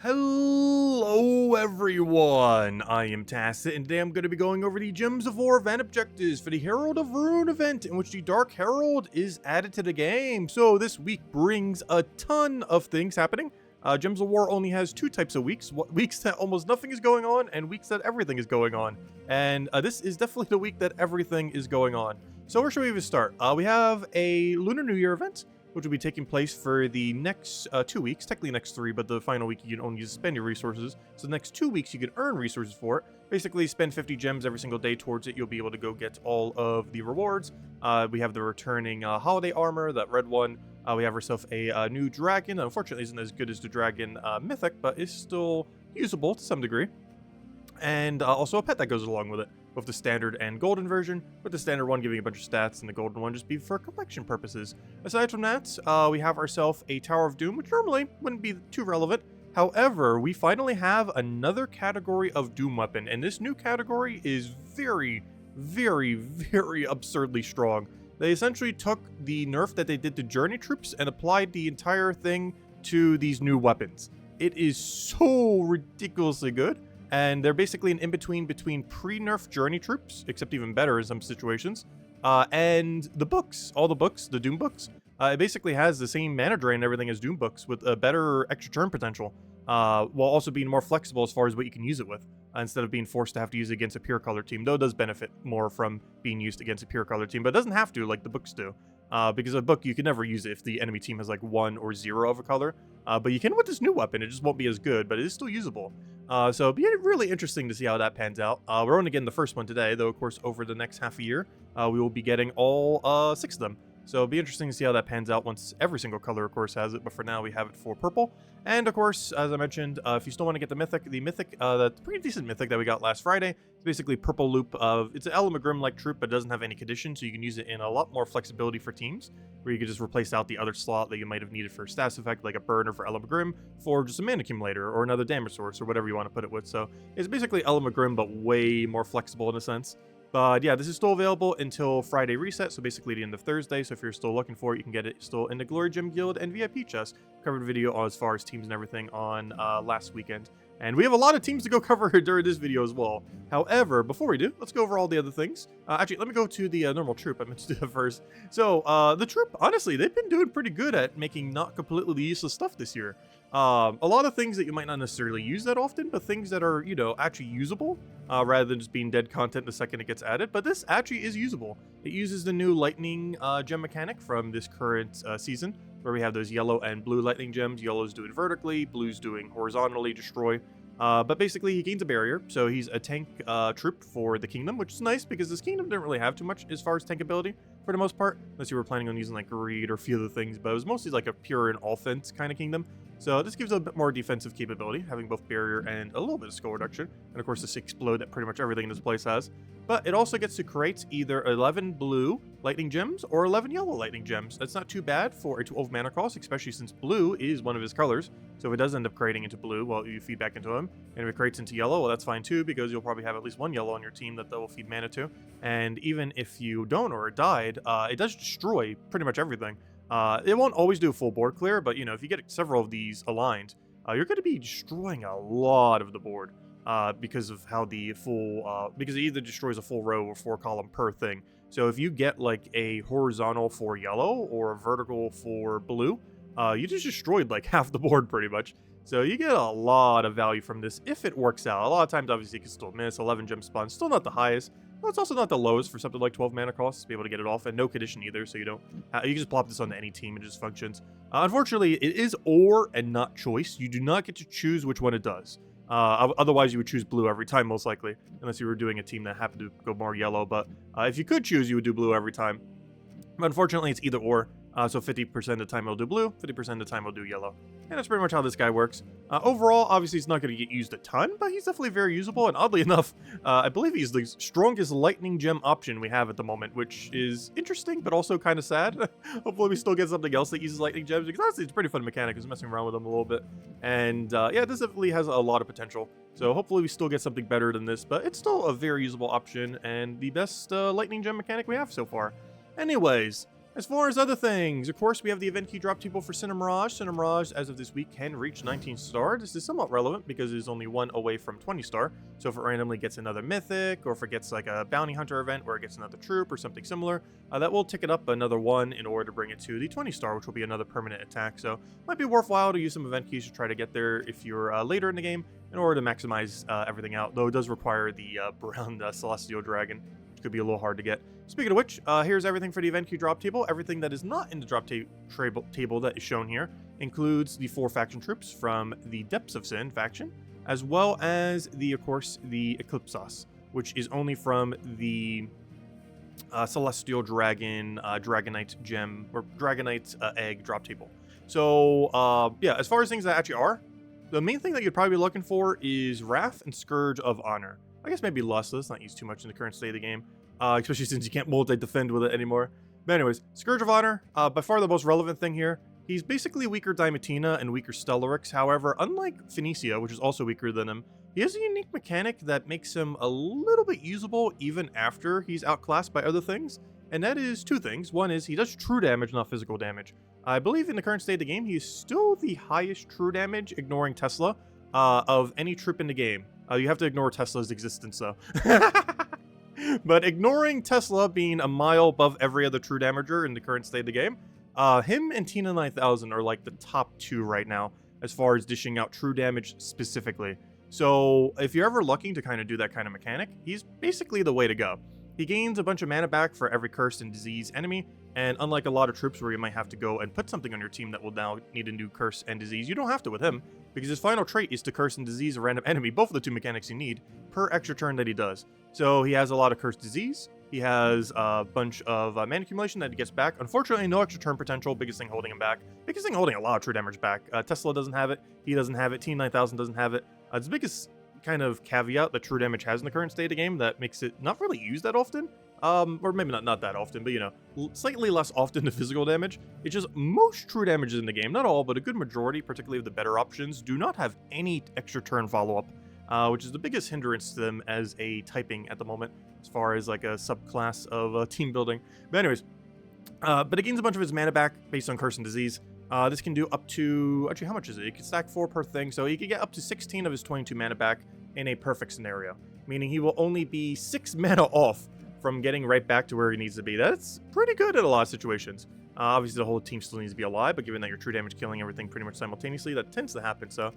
Hello everyone, I am Tacit, and today I'm going to be going over the Gems of War event objectives for the Herald of Rune event, in which the Dark Herald is added to the game. So this week brings a ton of things happening. Gems of War only has two types of weeks, weeks that almost nothing is going on, and weeks that everything is going on. And this is definitely the week that everything is going on. So where should we even start? We have a Lunar New Year event, which will be taking place for the next 2 weeks, technically next 3, but the final week you can only spend your resources. So the next 2 weeks you can earn resources for it. Basically spend 50 gems every single day towards it. You'll be able to go get all of the rewards. We have the returning holiday armor, that red one. We have ourselves a new dragon. Unfortunately isn't as good as the dragon mythic, but is still usable to some degree. And also a pet that goes along with it, both the standard and golden version, with the standard one giving a bunch of stats and the golden one just be for collection purposes. Aside from that, we have ourselves a Tower of Doom, which normally wouldn't be too relevant. However, we finally have another category of Doom weapon, and this new category is very, very, very absurdly strong. They essentially took the nerf that they did to Journey Troops and applied the entire thing to these new weapons. It is so ridiculously good. And they're basically an in-between between pre-nerf Journey Troops, except even better in some situations, and the books, all the books, the Doom books. It basically has the same mana drain and everything as Doom books, with a better extra turn potential, while also being more flexible as far as what you can use it with, instead of being forced to have to use it against a pure color team, though it does benefit more from being used against a pure color team, but it doesn't have to like the books do. Because a book, you can never use it if the enemy team has like 1 or 0 of a color. But you can with this new weapon, it just won't be as good, but it is still usable. So it'll be really interesting to see how that pans out. We're only getting the first one today, though of course over the next half a year, we will be getting all 6 of them. So it'll be interesting to see how that pans out once every single color, of course, has it. But for now, we have it for purple. And of course, as I mentioned, if you still want to get the mythic, that's pretty decent mythic that we got last Friday. It's basically purple loop of, it's an Elamagrim-like troop, but doesn't have any condition, so you can use it in a lot more flexibility for teams, where you could just replace out the other slot that you might have needed for a status effect, like a burner for Elamagrim, for just a mana accumulator, or another damage source, or whatever you want to put it with. So it's basically Elamagrim, but way more flexible in a sense. But yeah, this is still available until Friday reset, so basically the end of Thursday. So if you're still looking for it, you can get it still in the Glory Gem Guild and VIP chest. Covered a video as far as teams and everything on last weekend. And we have a lot of teams to go cover during this video as well. However, before we do, let's go over all the other things. Actually, let me go to the normal troop. I meant to do that first. So the troop, honestly, they've been doing pretty good at making not completely useless stuff this year. A lot of things that you might not necessarily use that often, but things that are, actually usable, rather than just being dead content the second it gets added. But this actually is usable. It uses the new lightning gem mechanic from this current season, where we have those yellow and blue lightning gems. Yellow's doing vertically, blue's doing horizontally, destroy. But basically, he gains a barrier, so he's a tank troop for the kingdom, which is nice because this kingdom didn't really have too much as far as tank ability for the most part, unless you were planning on using like greed or a few other things, but it was mostly like a pure and offense kind of kingdom. So this gives a bit more defensive capability, having both barrier and a little bit of skull reduction, and of course this explode that pretty much everything in this place has. But it also gets to create either 11 blue lightning gems or 11 yellow lightning gems. That's not too bad for a 12 mana cost, especially since blue is one of his colors. So if it does end up creating into blue, well, you feed back into him. And if it creates into yellow, well, that's fine too, because you'll probably have at least one yellow on your team that will feed mana to. And even if you don't or it died, it does destroy pretty much everything. It won't always do a full board clear, but if you get several of these aligned, you're going to be destroying a lot of the board. Because of how the full, because it either destroys a full row or 4 column per thing. So if you get like a horizontal for yellow or a vertical for blue, you just destroyed like half the board pretty much. So you get a lot of value from this if it works out. A lot of times, obviously, you can still miss. 11 gem spawn, still not the highest. But it's also not the lowest for something like 12 mana costs to be able to get it off, and no condition either, so you can just plop this onto any team and it just functions. Unfortunately, it is or and not choice. You do not get to choose which one it does. Otherwise, you would choose blue every time, most likely, unless you were doing a team that happened to go more yellow. But if you could choose, you would do blue every time. But unfortunately, it's either or. So 50% of the time it'll do blue, 50% of the time it'll do yellow. And that's pretty much how this guy works. Overall, obviously, he's not going to get used a ton, but he's definitely very usable. And oddly enough, I believe he's the strongest lightning gem option we have at the moment, which is interesting, but also kind of sad. Hopefully, we still get something else that uses lightning gems, because honestly, it's a pretty fun mechanic. I was messing around with them a little bit. And yeah, this definitely has a lot of potential. So hopefully, we still get something better than this, but it's still a very usable option and the best lightning gem mechanic we have so far. Anyways, As far as other things, of course, we have the event key drop table for Cinemirage. Cinemirage, as of this week, can reach 19 star. This is somewhat relevant because it is only one away from 20 star. So if it randomly gets another mythic, or if it gets like a bounty hunter event where it gets another troop or something similar, that will tick it up another one in order to bring it to the 20 star, which will be another permanent attack. So it might be worthwhile to use some event keys to try to get there if you're later in the game in order to maximize everything out, though it does require the brown Celestial Dragon, which could be a little hard to get. Speaking of which, here's everything for the event queue drop table. Everything that is not in the drop table that is shown here includes the 4 faction troops from the Depths of Sin faction, as well as of course, the Eclipsos, which is only from the Celestial Dragon, Dragonite Gem, or Dragonite Egg drop table. So, yeah, as far as things that actually are, the main thing that you'd probably be looking for is Wrath and Scourge of Honor. I guess maybe Lust, let's not use too much in the current state of the game, especially since you can't multi-defend with it anymore. But anyways, Scourge of Honor, by far the most relevant thing here. He's basically weaker Diamantina and weaker Stellarix. However, unlike Phoenicia, which is also weaker than him, he has a unique mechanic that makes him a little bit usable even after he's outclassed by other things. And that is 2 things. One is he does true damage, not physical damage. I believe in the current state of the game, he's still the highest true damage, ignoring Tesla, of any troop in the game. You have to ignore Tesla's existence, though. But ignoring Tesla being a mile above every other true damager in the current state of the game, him and Tina 9000 are like the top 2 right now as far as dishing out true damage specifically. So if you're ever looking to kind of do that kind of mechanic, he's basically the way to go. He gains a bunch of mana back for every cursed and disease enemy, and unlike a lot of troops where you might have to go and put something on your team that will now need a new curse and disease, you don't have to with him, because his final trait is to curse and disease a random enemy, both of the 2 mechanics you need, per extra turn that he does. So he has a lot of cursed disease, he has a bunch of mana accumulation that he gets back. Unfortunately, no extra turn potential, biggest thing holding him back. Biggest thing holding a lot of true damage back. Tesla doesn't have it, he doesn't have it, T9000 doesn't have it. It's the biggest kind of caveat that true damage has in the current state of the game that makes it not really used that often. Or maybe not that often, but you know, slightly less often than physical damage. It's just most true damages in the game, not all, but a good majority, particularly of the better options, do not have any extra turn follow-up, which is the biggest hindrance to them as a typing at the moment, as far as like a subclass of team building. But anyways, but it gains a bunch of his mana back based on Curse and Disease. This can do up to, actually how much is it? It can stack 4 per thing, so he can get up to 16 of his 22 mana back in a perfect scenario, meaning he will only be 6 mana off from getting right back to where he needs to be. That's pretty good in a lot of situations. Obviously, the whole team still needs to be alive, but given that you're true damage killing everything pretty much simultaneously, that tends to happen. So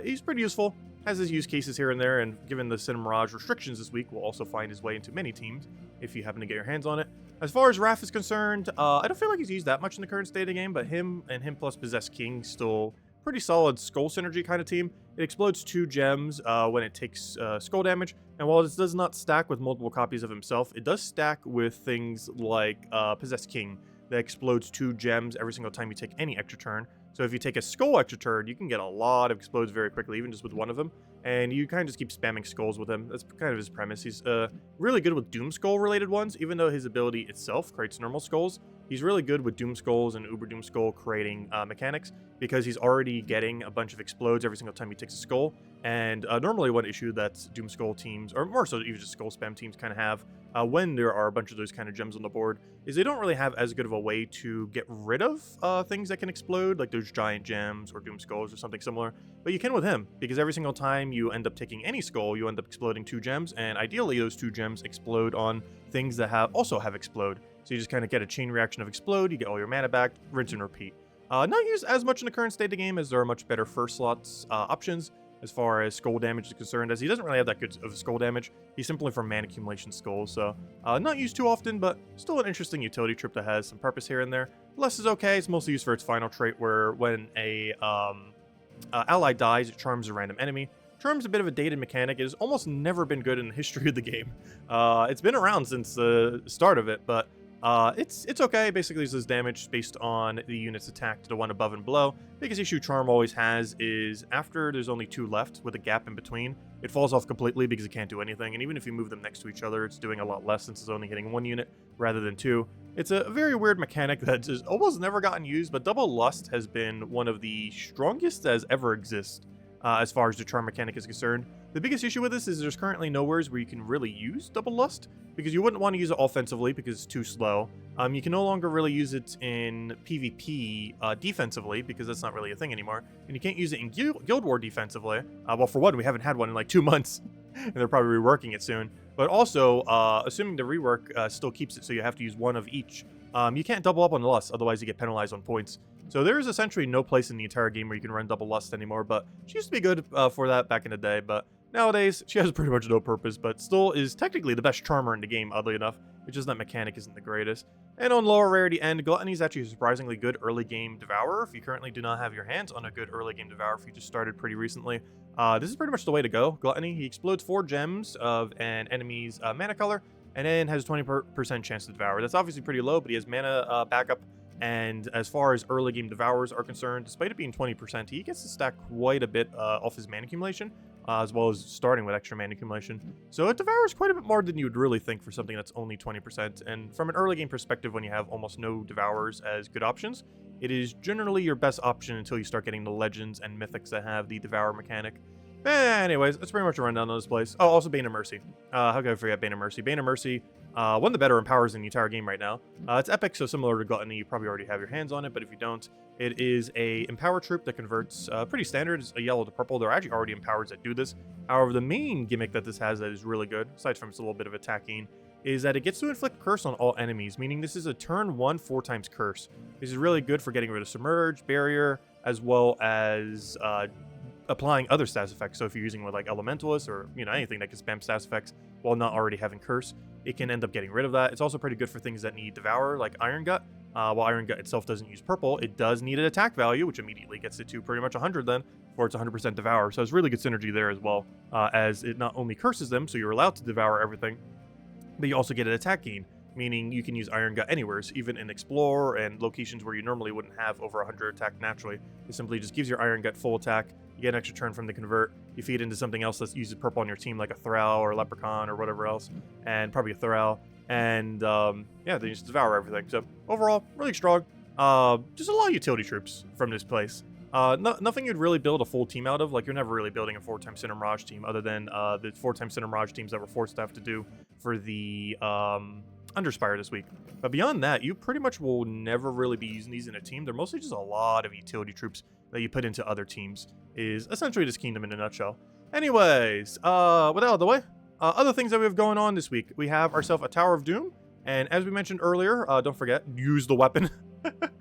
he's pretty useful, has his use cases here and there, and given the Cinemirage restrictions this week, will also find his way into many teams if you happen to get your hands on it. As far as Wrath is concerned, I don't feel like he's used that much in the current state of the game, but him and him plus Possessed King still pretty solid skull synergy kind of team. It explodes 2 gems when it takes skull damage, and while this does not stack with multiple copies of himself, it does stack with things like Possessed King that explodes 2 gems every single time you take any extra turn. So if you take a skull extra turn, you can get a lot of explodes very quickly, even just with one of them, and you kind of just keep spamming skulls with him. That's kind of his premise. He's really good with Doom Skull related ones, even though his ability itself creates normal skulls. He's really good with Doom Skulls and Uber Doom Skull creating mechanics, because he's already getting a bunch of explodes every single time he takes a skull. And normally one issue that Doom Skull teams, or more so even just skull spam teams, kind of have when there are a bunch of those kind of gems on the board, is they don't really have as good of a way to get rid of things that can explode, like those giant gems or Doom Skulls or something similar. But you can with him, because every single time you end up taking any skull, you end up exploding 2 gems, and ideally those 2 gems explode on things that also have explode. So you just kind of get a chain reaction of explode, you get all your mana back, rinse and repeat. Not used as much in the current state of the game, as there are much better first slots options as far as skull damage is concerned, as he doesn't really have that good of skull damage. He's simply for mana accumulation skulls, so not used too often, but still an interesting utility trip that has some purpose here and there. Less is okay. It's mostly used for its final trait, where when a ally dies, it charms a random enemy. Charm's a bit of a dated mechanic. It has almost never been good in the history of the game. It's been around since the start of it, but it's okay. Basically, this is damage based on the unit's attack to the one above and below. Biggest issue Charm always has is after there's only 2 left with a gap in between, it falls off completely because it can't do anything. And even if you move them next to each other, it's doing a lot less since it's only hitting 1 unit rather than 2. It's a very weird mechanic that has almost never gotten used, but Double Lust has been one of the strongest that has ever existed. as far as the charm mechanic is concerned. The biggest issue with this is there's currently nowheres where you can really use Double Lust, because you wouldn't want to use it offensively because it's too slow. You can no longer really use it in PvP defensively, because that's not really a thing anymore. And you can't use it in Guild War defensively. Well, for one, we haven't had one in like 2 months, and they're probably reworking it soon. But also, assuming the rework still keeps it so you have to use one of each, you can't double up on the Lust, otherwise you get penalized on points. So there is essentially no place in the entire game where you can run Double Lust anymore, but she used to be good for that back in the day, but nowadays she has pretty much no purpose, but still is technically the best charmer in the game, oddly enough. It's just that mechanic isn't the greatest. And on lower rarity end, Gluttony is actually a surprisingly good early game Devourer. If you currently do not have your hands on a good early game Devourer, if you just started pretty recently, this is pretty much the way to go. Gluttony, he explodes 4 gems of an enemy's mana color, and then has a 20% chance to devour. That's obviously pretty low, but he has mana backup. And as far as early game Devourers are concerned, despite it being 20%, he gets to stack quite a bit off his mana accumulation, as well as starting with extra mana accumulation. So it devours quite a bit more than you would really think for something that's only 20%. And from an early game perspective, when you have almost no Devourers as good options, it is generally your best option until you start getting the Legends and Mythics that have the Devourer mechanic. Anyways, that's pretty much a rundown on this place. Oh, also Bane of Mercy. How could I forget Bane of Mercy? Bane of Mercy, one of the better empowers in the entire game right now. It's epic, so similar to Gluttony, you probably already have your hands on it, but if you don't, it is a empower troop that converts pretty standard. It's a yellow to purple. There are actually already empowers that do this. However, the main gimmick that this has that is really good, aside from it's a little bit of attacking, is that it gets to inflict curse on all enemies, meaning this is a turn 1 4x curse. This is really good for getting rid of Submerge, Barrier, as well as applying other status effects. So if you're using with like Elementalist or anything that can spam status effects while not already having curse, it can end up getting rid of that. It's also pretty good for things that need Devourer, like Iron Gut. While Iron Gut itself doesn't use purple, it does need an attack value, which immediately gets it to pretty much 100 then, for it's 100% Devour. So it's really good synergy there as well, as it not only curses them, so you're allowed to devour everything, but you also get an attack gain, meaning you can use Iron Gut anywhere, even in Explore and locations where you normally wouldn't have over 100 attack naturally. It simply just gives your Iron Gut full attack. You get an extra turn from the convert. You feed into something else that uses purple on your team, like a Thrall or a Leprechaun or whatever else, and probably a Thrall. And yeah, they just devour everything. So overall, really strong. Just a lot of utility troops from this place. Nothing you'd really build a full team out of. Like, you're never really building a 4x Cinder Mirage team, other than the 4x Cinder Mirage teams that were forced to have to do for the Underspire this week. But beyond that, you pretty much will never really be using these in a team. They're mostly just a lot of utility troops that you put into other teams, is essentially this kingdom in a nutshell. Anyways, with that out of the way, other things that we have going on this week. We have ourselves a Tower of Doom, and as we mentioned earlier, don't forget, use the weapon.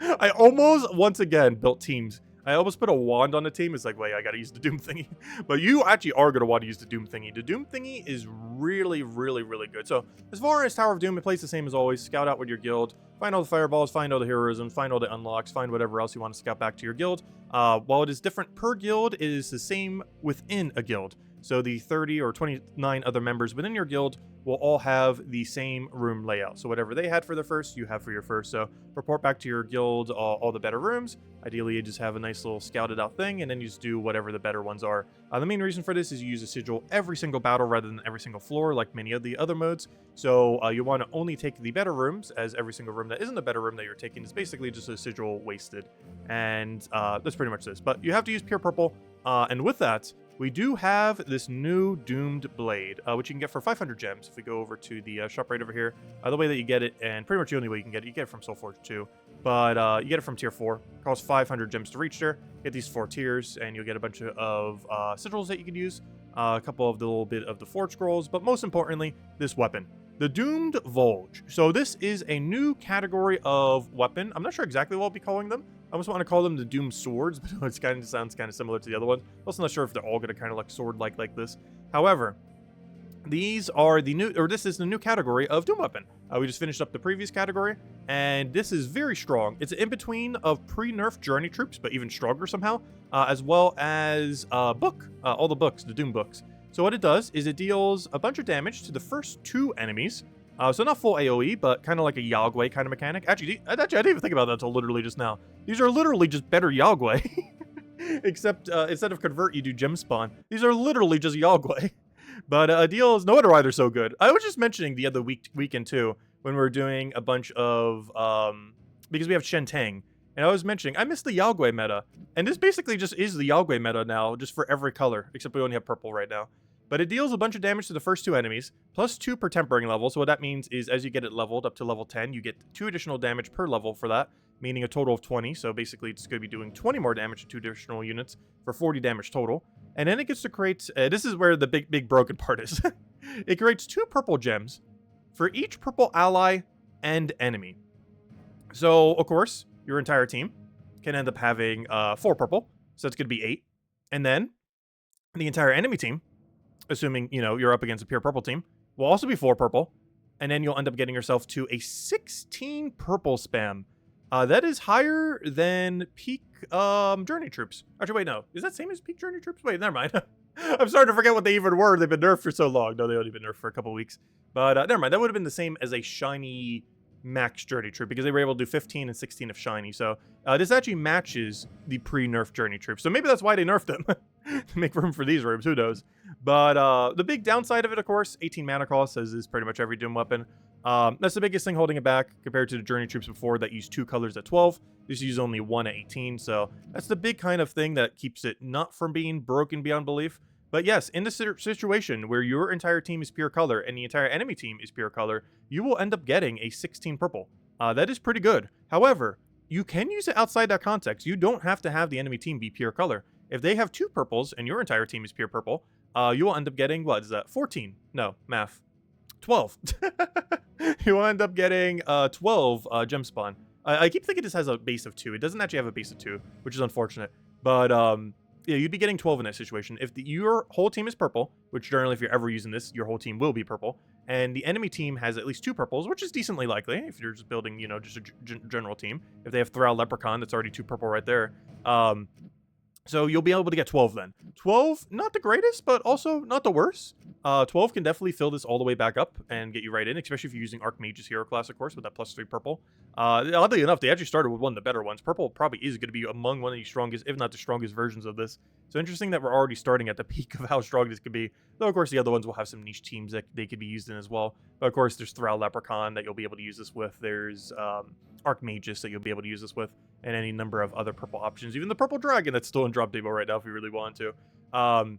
I almost, once again, built teams. I almost put a wand on the team. It's like, wait, I gotta use the Doom thingy. But you actually are gonna want to use the Doom thingy. The Doom thingy is really, really, really good. So as far as Tower of Doom, it plays the same as always. Scout out with your guild. Find all the fireballs, find all the heroisms, find all the unlocks, find whatever else you want to scout back to your guild. While it is different per guild, it is the same within a guild. So the 30 or 29 other members within your guild will all have the same room layout. So whatever they had for their first, you have for your first. So report back to your guild all the better rooms. Ideally, you just have a nice little scouted out thing, and then you just do whatever the better ones are. The main reason for this is you use a sigil every single battle rather than every single floor, like many of the other modes. So you want to only take the better rooms, as every single room that isn't a better room that you're taking is basically just a sigil wasted. And that's pretty much this. But you have to use pure purple. And with that, we do have this new Doomed Blade, which you can get for 500 gems. If we go over to the shop right over here, the way that you get it, and pretty much the only way you can get it, you get it from Soulforge too, but you get it from tier 4. It costs 500 gems to reach there. Get these 4 tiers, and you'll get a bunch of sigils that you can use, a couple of the little bit of the Forge Scrolls, but most importantly, this weapon, the Doomed Vulge. So this is a new category of weapon. I'm not sure exactly what I'll be calling them. I almost want to call them the Doom Swords, but it kind of sounds kind of similar to the other ones. Also not sure if they're all going to kind of like sword-like like this. However, these are the new, or this is the new category of Doom Weapon. We just finished up the previous category, and this is very strong. It's an in-between of pre-nerf Journey troops, but even stronger somehow, as well as book, all the books, the Doom books. So what it does is it deals a bunch of damage to the first 2 enemies. So not full AoE, but kind of like a Yagwei kind of mechanic. Actually, I didn't even think about that until literally just now. These are literally just better Yagwei. Except instead of convert, you do gem spawn. These are literally just Yagwei. But deals, no wonder why they're so good. I was just mentioning the other weekend too, when we were doing a bunch of, because we have Shen Tang. And I was mentioning, I miss the Yagwe meta. And this basically just is the Yagwe meta now, just for every color, except we only have purple right now. But it deals a bunch of damage to the first 2 enemies, plus 2 per tempering level. So what that means is as you get it leveled up to level 10, you get 2 additional damage per level for that, meaning a total of 20. So basically it's going to be doing 20 more damage to 2 additional units for 40 damage total. And then it gets to create, this is where the big broken part is. It creates 2 purple gems for each purple ally and enemy. So, of course, your entire team can end up having 4 purple. So that's going to be 8. And then the entire enemy team, assuming, you know, you're up against a pure purple team, will also be 4 purple. And then you'll end up getting yourself to a 16 purple spam. That is higher than peak journey troops. Actually, wait, no. Is that same as peak journey troops? Wait, never mind. I'm starting to forget what they even were. They've been nerfed for so long. No, they've only been nerfed for a couple weeks. But never mind. That would have been the same as a shiny max journey troop because they were able to do 15 and 16 of shiny. So this actually matches the pre-nerf journey troop. So maybe that's why they nerfed them. To make room for these rooms. Who knows? But the big downside of it, of course, 18 mana cost, as is pretty much every Doom weapon. That's the biggest thing holding it back compared to the journey troops before that use 2 colors at 12. This use only 1 at 18. So that's the big kind of thing that keeps it not from being broken beyond belief. But yes, in this situation where your entire team is pure color and the entire enemy team is pure color, you will end up getting a 16 purple. That is pretty good. However, you can use it outside that context. You don't have to have the enemy team be pure color. If they have 2 purples and your entire team is pure purple, you will end up getting, what is that, 14? No, math. 12. You will end up getting 12 gem spawn. I keep thinking this has a base of 2. It doesn't actually have a base of 2, which is unfortunate. But yeah, you'd be getting 12 in that situation. If your whole team is purple, which generally if you're ever using this, your whole team will be purple, and the enemy team has at least 2 purples, which is decently likely if you're just building, you know, just a general team. If they have Thrall Leprechaun, that's already 2 purple right there. So you'll be able to get 12 then. 12, not the greatest, but also not the worst. 12 can definitely fill this all the way back up and get you right in, especially if you're using Archmage's hero class, of course, with that +3 purple. Oddly enough, they actually started with one of the better ones. Purple probably is going to be among one of the strongest, if not the strongest versions of this. So interesting that we're already starting at the peak of how strong this could be. Though, of course, the other ones will have some niche teams that they could be used in as well. But, of course, there's Thrall Leprechaun that you'll be able to use this with. There's Archmage's that you'll be able to use this with. And any number of other purple options. Even the Purple Dragon that's still in drop table right now if you really want to. And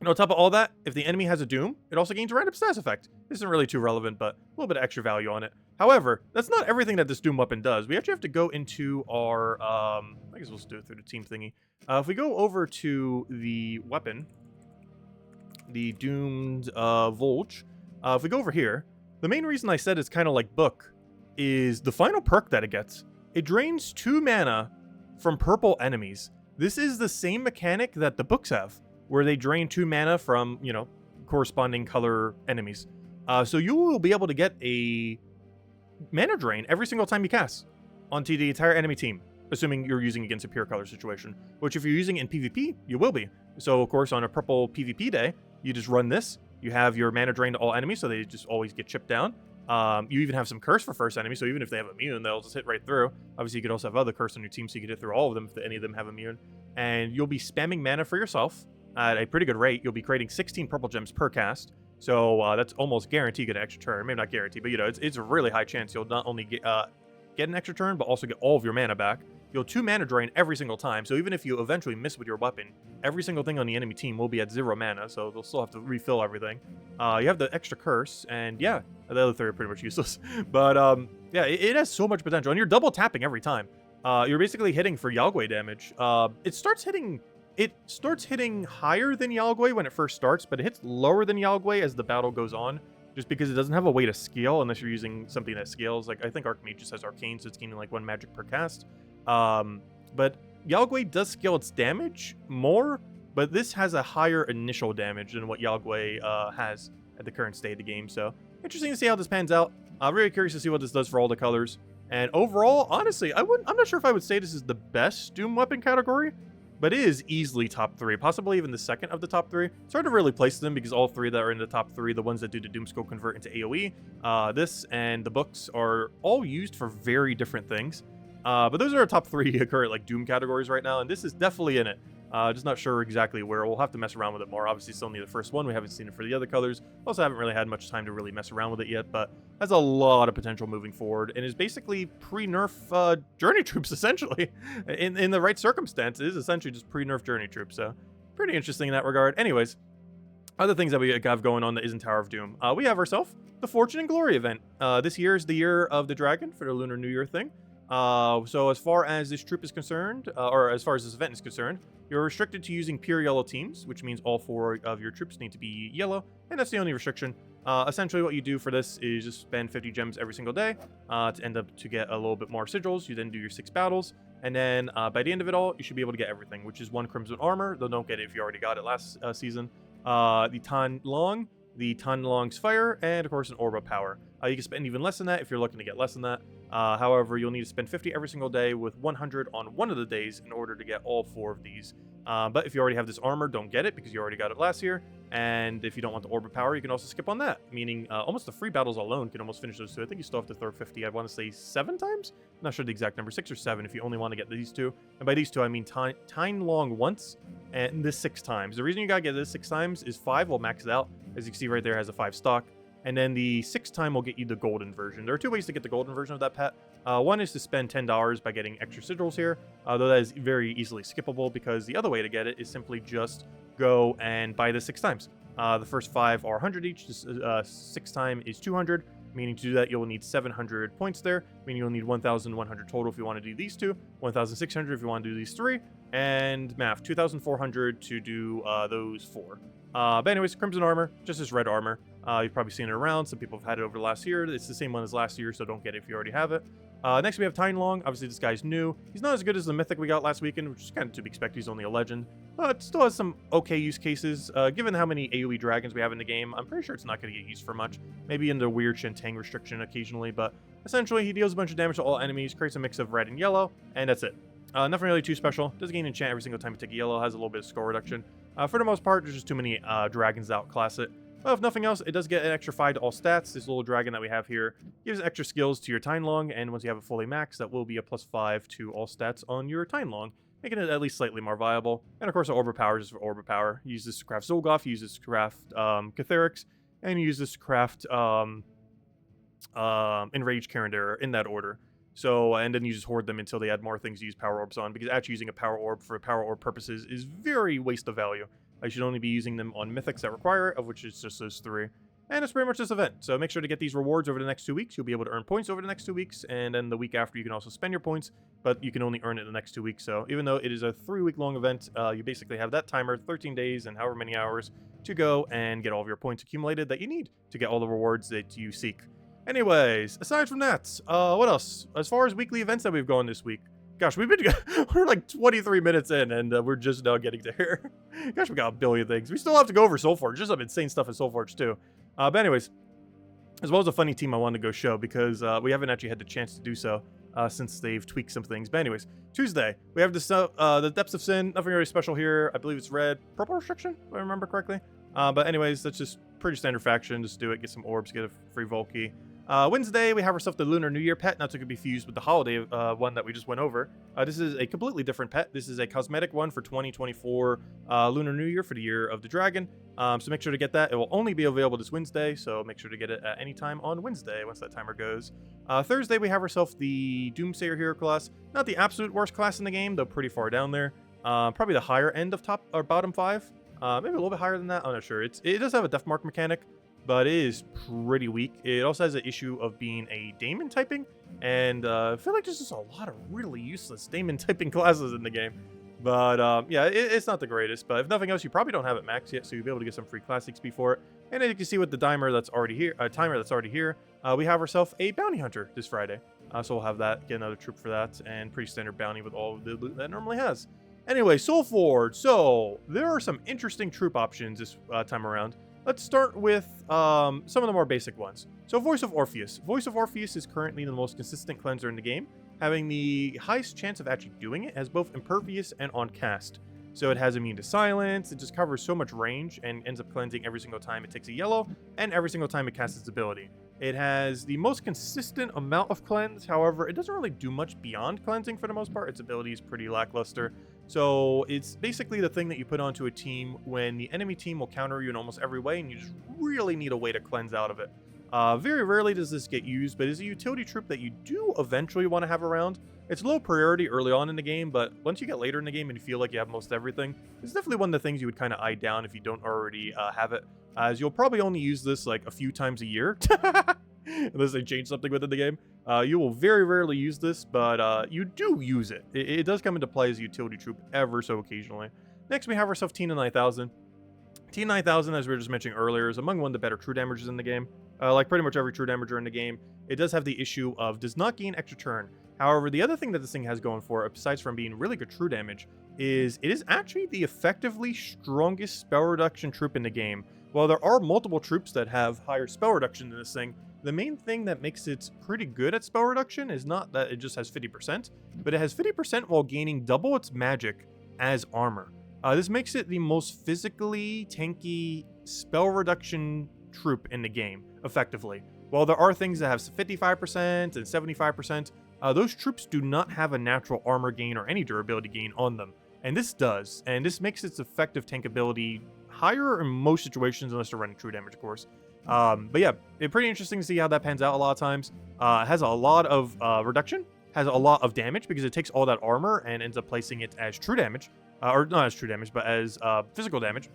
on top of all that, if the enemy has a Doom, it also gains a random stats effect. This isn't really too relevant, but a little bit of extra value on it. However, that's not everything that this Doom weapon does. We actually have to go into our, I guess we'll just do it through the team thingy. If we go over to the weapon, the Doomed Volge, if we go over here, the main reason I said it's kind of like Book is the final perk that it gets. It drains 2 mana from purple enemies. This is the same mechanic that the books have, where they drain 2 mana from, you know, corresponding color enemies. So you will be able to get a mana drain every single time you cast onto the entire enemy team, assuming you're using against a pure color situation, which if you're using in PvP, you will be. So, of course, on a purple PvP day, you just run this. You have your mana drain to all enemies, so they just always get chipped down. You even have some curse for first enemy, so even if they have immune, they'll just hit right through. Obviously, you could also have other curse on your team, so you could hit through all of them if any of them have immune. And you'll be spamming mana for yourself at a pretty good rate. You'll be creating 16 purple gems per cast, so that's almost guaranteed an extra turn. Maybe not guaranteed, but you know, it's a really high chance you'll not only get an extra turn, but also get all of your mana back. You'll 2 mana drain every single time, so even if you eventually miss with your weapon, every single thing on the enemy team will be at 0 mana, so they'll still have to refill everything. You have the extra curse, and yeah, the other 3 are pretty much useless. But yeah, it has so much potential, and you're double tapping every time. You're basically hitting for Yagwe damage. It starts hitting higher than Yagwe when it first starts, but it hits lower than Yagwe as the battle goes on, just because it doesn't have a way to scale unless you're using something that scales. Like, I think Archmage just has Arcane, so it's gaining like 1 magic per cast. But Yagwe does scale its damage more, but this has a higher initial damage than what Yagwe has at the current state of the game. So interesting to see how this pans out. I'm really curious to see what this does for all the colors. And overall, honestly, I'm not sure if I would say this is the best Doom weapon category, but it is easily top 3, possibly even the second of the top 3. It's hard to really place them because all 3 that are in the top 3, the ones that do the Doom Skull convert into AoE, this and the books are all used for very different things. But those are our top 3 current like Doom categories right now, and this is definitely in it. Just not sure exactly where. We'll have to mess around with it more. Obviously, it's only the first one. We haven't seen it for the other colors. Also, haven't really had much time to really mess around with it yet, but has a lot of potential moving forward and is basically pre-nerf journey troops, essentially. In the right circumstances, essentially just pre-nerf journey troops. So, pretty interesting in that regard. Anyways, other things that we have going on that isn't Tower of Doom. We have ourselves the Fortune and Glory event. This year is the year of the dragon for the Lunar New Year thing. So as far as this troop is concerned, or as far as this event is concerned, you're restricted to using pure yellow teams, which means all 4 of your troops need to be yellow, and that's the only restriction. Essentially what you do for this is just spend 50 gems every single day to end up to get a little bit more sigils. You then do your 6 battles, and then by the end of it all, you should be able to get everything, which is 1 Crimson Armor, though don't get it if you already got it last season. The Tan Long, the Tan Long's Fire, and of course an Orb of Power. You can spend even less than that if you're looking to get less than that. However, you'll need to spend 50 every single day with 100 on one of the days in order to get all 4 of these. But if you already have this armor, don't get it because you already got it last year. And if you don't want the Orb of Power, you can also skip on that, meaning almost the free battles alone can almost finish those 2. I think you still have to throw 50, I want to say 7 times? I'm not sure the exact number, 6 or 7 if you only want to get these 2. And by these 2, I mean Time Long once and this 6 times. The reason you gotta get this 6 times is 5 will max it out. As you can see right there, has a 5 stock. And then the 6th time will get you the golden version. There are 2 ways to get the golden version of that pet. One is to spend $10 by getting extra sigils here, though that is very easily skippable because the other way to get it is simply just go and buy this 6 times. The first 5 are 100 each. This 6th time is 200, meaning to do that you'll need 700 points there, meaning you'll need 1,100 total if you want to do these 2, 1,600 if you want to do these 3, and math, 2,400 to do those 4. But anyways, Crimson Armor, just as red armor. You've probably seen it around. Some people have had it over the last year. It's the same one as last year, so don't get it if you already have it. Next, we have Time Long. Obviously, this guy's new. He's not as good as the Mythic we got last weekend, which is kind of to be expected. He's only a legend. But still has some okay use cases. Given how many AoE dragons we have in the game, I'm pretty sure it's not going to get used for much. Maybe in the weird Shentang restriction occasionally, but essentially, he deals a bunch of damage to all enemies, creates a mix of red and yellow, and that's it. Nothing really too special. Does gain enchant every single time you take a yellow. Has a little bit of score reduction. For the most part, there's just too many dragons to outclass it. Well, if nothing else, it does get an extra 5 to all stats. This little dragon that we have here gives extra skills to your Time Long, and once you have it fully maxed, that will be a +5 to all stats on your Time Long, making it at least slightly more viable. And of course, the Orb of Power is just for Orb of Power. You use this to craft Zolgoth, you use this to craft Catherics, and you use this to craft Enraged Carindera in that order. So, and then you just hoard them until they add more things to use Power Orbs on, because actually using a Power Orb for Power Orb purposes is very waste of value. I should only be using them on Mythics that require it, of which is just those 3. And it's pretty much this event. So make sure to get these rewards over the next 2 weeks. You'll be able to earn points over the next 2 weeks, and then the week after you can also spend your points, but you can only earn it the next 2 weeks. So even though it is a 3-week-long event, you basically have that timer, 13 days and however many hours, to go and get all of your points accumulated that you need to get all the rewards that you seek. Anyways, aside from that, what else? As far as weekly events that we've gone this week, gosh, we're like 23 minutes in, and we're just now getting to here. Gosh, we got a billion things. We still have to go over Soulforge. Just some insane stuff in Soulforge, too. But anyways, as well as a funny team I wanted to go show, because we haven't actually had the chance to do so since they've tweaked some things. But anyways, Tuesday, we have the Depths of Sin. Nothing really special here. I believe it's red. Purple restriction, if I remember correctly. But anyways, that's just pretty standard faction. Just do it, get some orbs, get a free Volky. Wednesday, we have ourselves the Lunar New Year pet, not to be fused with the holiday one that we just went over. This is a completely different pet. This is a cosmetic one for 2024 Lunar New Year for the Year of the Dragon. So make sure to get that. It will only be available this Wednesday, so make sure to get it at any time on Wednesday once that timer goes. Thursday, we have ourselves the Doomsayer Hero class. Not the absolute worst class in the game, though pretty far down there. Probably the higher end of top or bottom 5. Maybe a little bit higher than that. I'm not sure. It does have a Death Mark mechanic, but it is pretty weak. It also has an issue of being a Daemon typing, and I feel like there's just a lot of really useless Daemon typing classes in the game. But yeah, it's not the greatest, but if nothing else, you probably don't have it maxed yet, so you'll be able to get some free class XP for it. And then you can see with the timer that's already here, we have ourselves a Bounty Hunter this Friday. So we'll have that, get another troop for that, and pretty standard bounty with all of the loot that it normally has. Anyway, Soulforge. So there are some interesting troop options this time around. Let's start with some of the more basic ones. So Voice of Orpheus. Voice of Orpheus is currently the most consistent cleanser in the game, having the highest chance of actually doing it as both impervious and on cast. So it has immune to silence, it just covers so much range and ends up cleansing every single time it takes a yellow and every single time it casts its ability. It has the most consistent amount of cleanse, however, it doesn't really do much beyond cleansing for the most part. Its ability is pretty lackluster. So it's basically the thing that you put onto a team when the enemy team will counter you in almost every way, and you just really need a way to cleanse out of it. Very rarely does this get used, but it's a utility troop that you do eventually want to have around. It's low priority early on in the game, but once you get later in the game and you feel like you have most everything, it's definitely one of the things you would kind of eye down if you don't already have it, as you'll probably only use this like a few times a year. Unless they change something within the game. You will very rarely use this, but you do use it. It does come into play as a utility troop ever so occasionally. Next, we have ourselves Tina 9000. Tina 9000, as we were just mentioning earlier, is among one of the better true damagers in the game. Like pretty much every true damager in the game, it does have the issue of does not gain extra turn. However, the other thing that this thing has going for it, besides from being really good true damage, is it is actually the effectively strongest spell reduction troop in the game. While there are multiple troops that have higher spell reduction than this thing, the main thing that makes it pretty good at spell reduction is not that it just has 50%, but it has 50% while gaining double its magic as armor. This makes it the most physically tanky spell reduction troop in the game, effectively. While there are things that have 55% and 75%, those troops do not have a natural armor gain or any durability gain on them. And this does, and this makes its effective tank ability higher in most situations, unless they're running true damage, of course. But yeah, it's pretty interesting to see how that pans out a lot of times. It has a lot of reduction, has a lot of damage because it takes all that armor and ends up placing it as true damage. Or not as true damage, but as physical damage.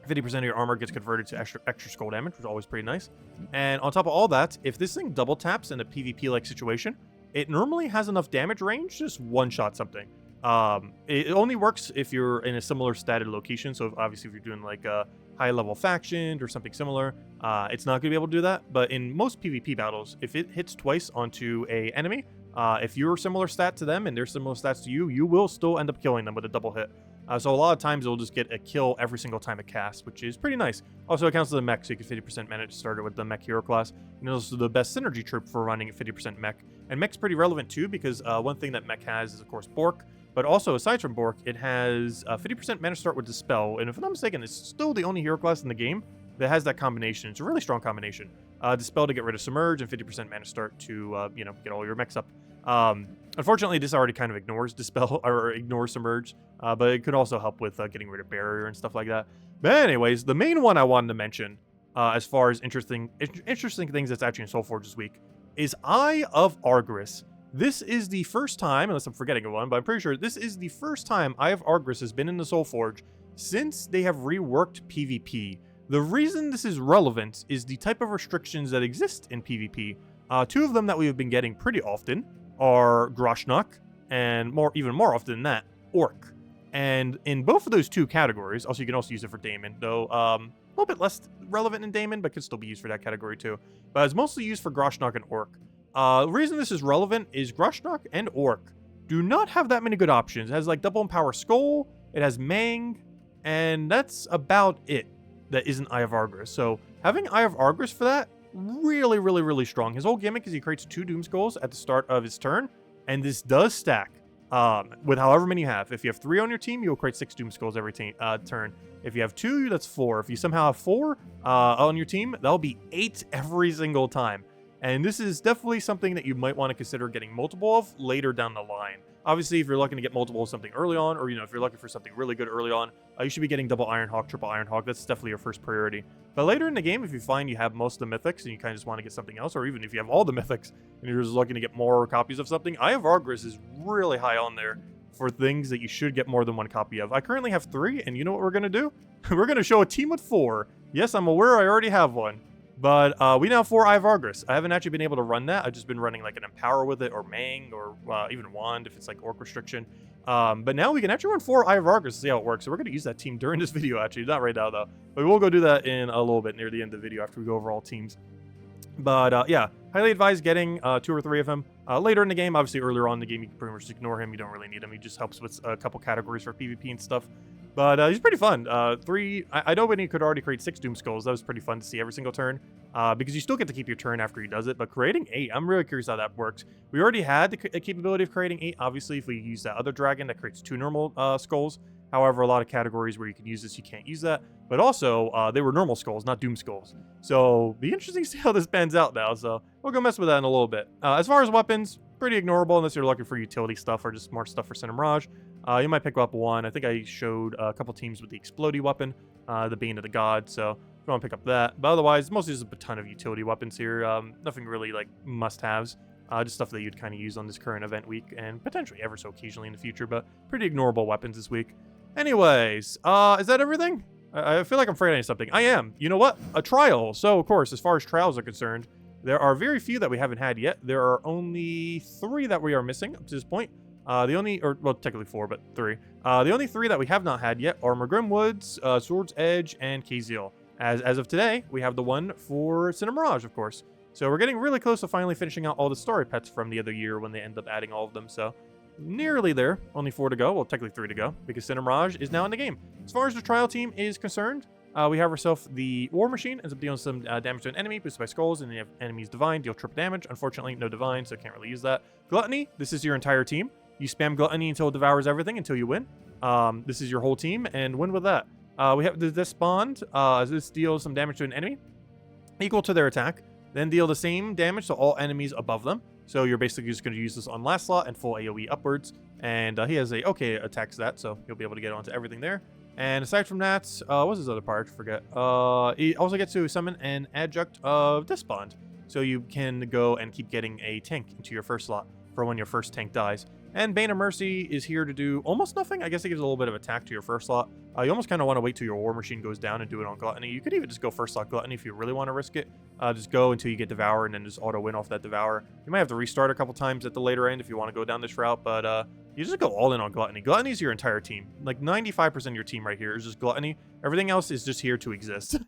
50% of your armor gets converted to extra skull damage, which is always pretty nice. And on top of all that, if this thing double taps in a PvP-like situation, it normally has enough damage range to just one-shot something. It only works if you're in a similar statted location. So obviously if you're doing like a high-level faction or something similar, it's not going to be able to do that. But in most PvP battles, if it hits twice onto a enemy, if you're similar stat to them and they're similar stats to you, you will still end up killing them with a double hit. So a lot of times it'll just get a kill every single time it casts, which is pretty nice. Also, it counts as a mech, so you get 50% mana to start it with the mech hero class. And it's also the best synergy troop for running at 50% mech. And mech's pretty relevant too, because one thing that mech has is, of course, Bork. But also, aside from Bork, it has 50% mana start with Dispel. And if I'm not mistaken, it's still the only hero class in the game that has that combination. It's a really strong combination. Dispel to get rid of Submerge, and 50% mana start to, get all your mechs up. Unfortunately, this already kind of ignores Dispel, or ignores Submerge, but it could also help with getting rid of Barrier and stuff like that. But anyways, the main one I wanted to mention, as far as interesting things that's actually in Soulforge this week, is Eye of Argris. This is the first time, unless I'm forgetting one, but I'm pretty sure this is the first time Eye of Argris has been in the Soulforge since they have reworked PvP. The reason this is relevant is the type of restrictions that exist in PvP. Two of them that we have been getting pretty often are Groshnok, and even more often than that, Orc. And in both of those two categories, also you can also use it for Daemon, though a little bit less relevant in Daemon, but could still be used for that category too. But it's mostly used for Groshnok and Orc. The reason this is relevant is Groshnok and Orc do not have that many good options. It has like double empower Skull, it has Mang, and that's about it that isn't Eye of Argris. So having Eye of Argris for that, really, really, really strong. His whole gimmick is he creates 2 Doom Skulls at the start of his turn, and this does stack with however many you have. If you have 3 on your team, you'll create 6 Doom Skulls every turn. If you have 2, that's 4. If you somehow have 4 on your team, that'll be 8 every single time. And this is definitely something that you might want to consider getting multiple of later down the line. Obviously, if you're looking to get multiple of something early on, or if you're looking for something really good early on, you should be getting double Ironhawk, triple Ironhawk. That's definitely your first priority. But later in the game, if you find you have most of the mythics and you kind of just want to get something else, or even if you have all the mythics and you're just looking to get more copies of something, Eye of Argris is really high on there for things that you should get more than 1 copy of. I currently have 3, and you know what we're going to do? We're going to show a team with 4. Yes, I'm aware I already have one. But we now have 4 Eye of Argris. I haven't actually been able to run that. I've just been running like an Empower with it, or Mang, or even Wand if it's like Orc restriction. But now we can actually run 4 Eye of Argris to see how it works. So we're going to use that team during this video, actually. Not right now, though. But we'll go do that in a little bit near the end of the video after we go over all teams. But yeah, highly advise getting 2 or 3 of him. Later in the game, obviously earlier on in the game, you can pretty much just ignore him. You don't really need him. He just helps with a couple categories for PvP and stuff. But he's pretty fun. 3, I know when he could already create 6 Doom Skulls. That was pretty fun to see every single turn. Because you still get to keep your turn after he does it. But creating 8, I'm really curious how that works. We already had the capability of creating 8. Obviously, if we use that other dragon that creates 2 normal skulls. However, a lot of categories where you can use this, you can't use that. But also, they were normal skulls, not Doom Skulls. So, be interesting to see how this pans out now. So, we'll go mess with that in a little bit. As far as weapons, pretty ignorable unless you're looking for utility stuff or just more stuff for Cinemirage. You might pick up one. I think I showed a couple teams with the explodey weapon, the Bane of the God, so if you want to pick up that. But otherwise, mostly just a ton of utility weapons here. Nothing really like must-haves. Just stuff that you'd kind of use on this current event week and potentially ever so occasionally in the future, but pretty ignorable weapons this week. Anyways, is that everything? I feel like I'm forgetting something. I am. You know what? A trial. So, of course, as far as trials are concerned, there are very few that we haven't had yet. There are only 3 that we are missing up to this point. Well, technically 4, but 3. The only 3 that we have not had yet are Magrim Woods, Sword's Edge, and Kazeel. As of today, we have the one for Cinemirage, of course. So we're getting really close to finally finishing out all the story pets from the other year when they end up adding all of them. So nearly there. Only 4 to go. Well, technically 3 to go because Cinemirage is now in the game. As far as the trial team is concerned, we have ourselves the War Machine, ends up dealing some damage to an enemy, boosted by skulls, and then you have enemies Divine, deal triple damage. Unfortunately, no Divine, so can't really use that. Gluttony, this is your entire team. You spam Gluttony until it devours everything until you win. This is your whole team, and win with that. We have this Bond. This deals some damage to an enemy, equal to their attack. Then deal the same damage to all enemies above them. So you're basically just going to use this on last slot and full AoE upwards. And he has a okay attacks that, so you'll be able to get onto everything there. And aside from that, what's his other part? I forget. He also gets to summon an adjunct of Despond. So you can go and keep getting a tank into your first slot for when your first tank dies. And Bane of Mercy is here to do almost nothing. I guess it gives a little bit of attack to your first slot. You almost kind of want to wait till your War Machine goes down and do it on Gluttony. You could even just go first slot Gluttony if you really want to risk it. Just go until you get Devour and then just auto-win off that Devour. You might have to restart a couple times at the later end if you want to go down this route, but you just go all in on Gluttony. Gluttony is your entire team. Like 95% of your team right here is just Gluttony. Everything else is just here to exist.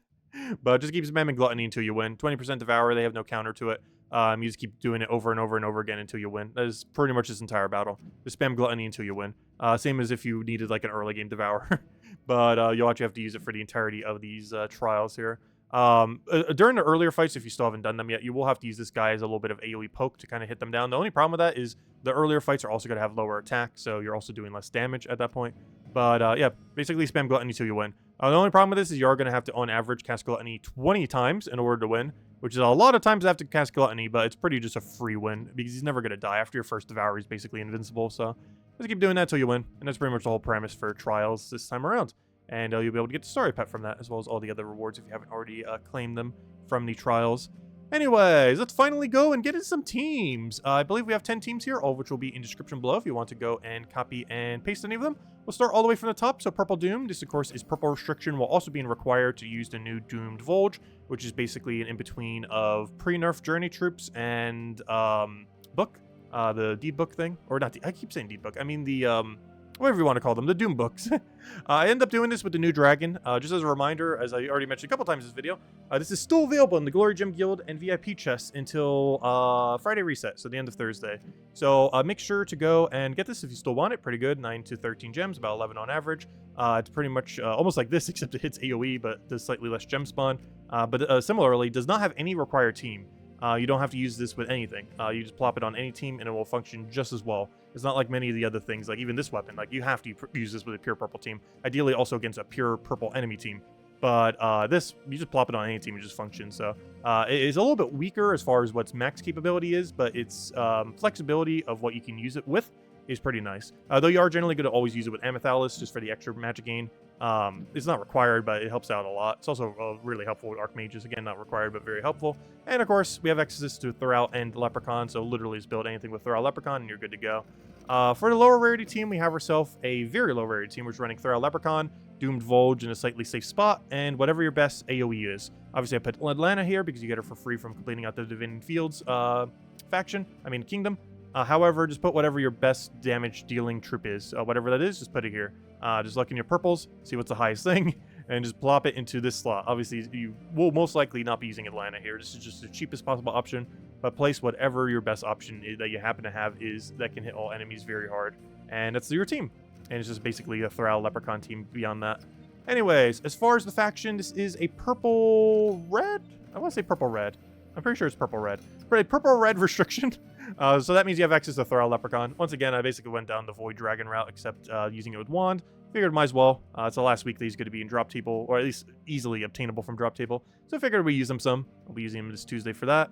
But just keep spamming Gluttony until you win. 20% Devour, they have no counter to it. You just keep doing it over and over and over again until you win. That is pretty much this entire battle. Just spam Gluttony until you win. Same as if you needed like an early game Devour. But you'll actually have to use it for the entirety of these trials here. During the earlier fights, if you still haven't done them yet, you will have to use this guy as a little bit of AoE poke to kind of hit them down. The only problem with that is the earlier fights are also going to have lower attack, so you're also doing less damage at that point. But yeah, basically spam Gluttony until you win. The only problem with this is you are going to have to, on average, cast Gluttony 20 times in order to win, which is a lot of times I have to cast Gluttony, but it's pretty just a free win because he's never going to die. After your first Devour, he's basically invincible, so just keep doing that until you win. And that's pretty much the whole premise for trials this time around. And you'll be able to get the story pet from that, as well as all the other rewards if you haven't already claimed them from the trials. Anyways, let's finally go and get in some teams. I believe we have 10 teams here, all of which will be in description below if you want to go and copy and paste any of them. We'll start all the way from the top. So Purple Doom, this of course is Purple Restriction, while also being required to use the new Doomed Volge, which is basically an in-between of pre-nerf Journey Troops and Book, the Deed Book thing. Or not, I keep saying Deed Book, I mean the whatever you want to call them, the Doom Books. I end up doing this with the new Dragon. Just as a reminder, as I already mentioned a couple times in this video, this is still available in the Glory Gem Guild and VIP chests until Friday reset, so the end of Thursday. So make sure to go and get this if you still want it. Pretty good, 9 to 13 gems, about 11 on average. It's pretty much almost like this, except it hits AoE, but does slightly less gem spawn. But similarly, does not have any required team. You don't have to use this with anything. You just plop it on any team and it will function just as well. It's not like many of the other things, like even this weapon. Like you have to use this with a pure purple team. Ideally also against a pure purple enemy team. But this, you just plop it on any team, it just functions. So it is a little bit weaker as far as what's max capability is, but its flexibility of what you can use it with is pretty nice. Though you are generally going to always use it with Amethyst just for the extra magic gain. It's not required, but it helps out a lot. It's also really helpful with Archmages. Again, not required, but very helpful. And of course, we have access to Thral and Leprechaun, so literally just build anything with Thral Leprechaun and you're good to go. For the lower rarity team, we have ourselves a very low rarity team, which is running Thral Leprechaun, Doomed Volge in a slightly safe spot, and whatever your best AoE is. Obviously, I put Atlanta here because you get her for free from completing out the Divine Fields Kingdom. However, just put whatever your best damage dealing troop is. Whatever that is, just put it here. Just look in your purples, see what's the highest thing, and just plop it into this slot. Obviously, you will most likely not be using Atlanta here. This is just the cheapest possible option, but place whatever your best option is that you happen to have is that can hit all enemies very hard. And that's your team. And it's just basically a Thral Leprechaun team beyond that. Anyways, as far as the faction, this is a purple-red? I want to say purple-red. I'm pretty sure it's purple-red. But a purple-red restriction. So that means you have access to Thral Leprechaun. Once again, I basically went down the Void Dragon route, except using it with Wand. Figured might as well. It's the last week that he's going to be in drop table, or at least easily obtainable from drop table. So I figured we use him some. I'll be using him this Tuesday for that.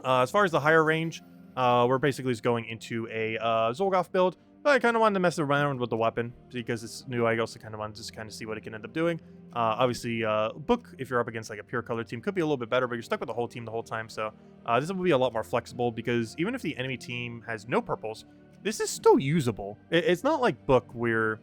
As far as the higher range, we're basically just going into a Zolgoth build. But I kind of wanted to mess around with the weapon because it's new. I also kind of wanted to just kind of see what it can end up doing. Obviously, book, if you're up against like a pure color team, could be a little bit better, but you're stuck with the whole team the whole time. So this will be a lot more flexible because even if the enemy team has no purples, this is still usable. It's not like book where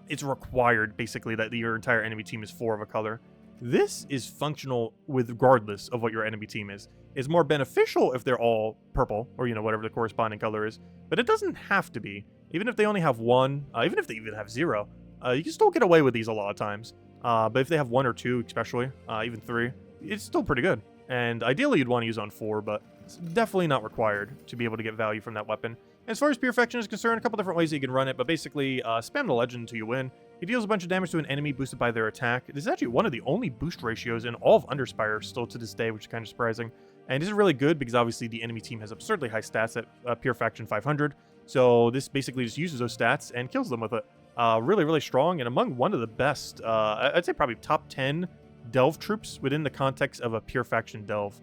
it's required basically that your entire enemy team is 4 of a color. This is functional with regardless of what your enemy team is. It's more beneficial if they're all purple or, you know, whatever the corresponding color is, but it doesn't have to be. Even if they only have 1, even if they even have 0, you can still get away with these a lot of times. But if they have 1 or 2, especially, even 3, it's still pretty good. And ideally you'd want to use on 4, but it's definitely not required to be able to get value from that weapon. As far as Purification is concerned, a couple different ways that you can run it, but basically spam the legend until you win. It deals a bunch of damage to an enemy boosted by their attack. This is actually one of the only boost ratios in all of Underspire still to this day, which is kind of surprising. And this is really good because obviously the enemy team has absurdly high stats at Purification 500. So this basically just uses those stats and kills them with it. Really, really strong and among one of the best, I'd say probably top 10 delve troops within the context of a Purification delve.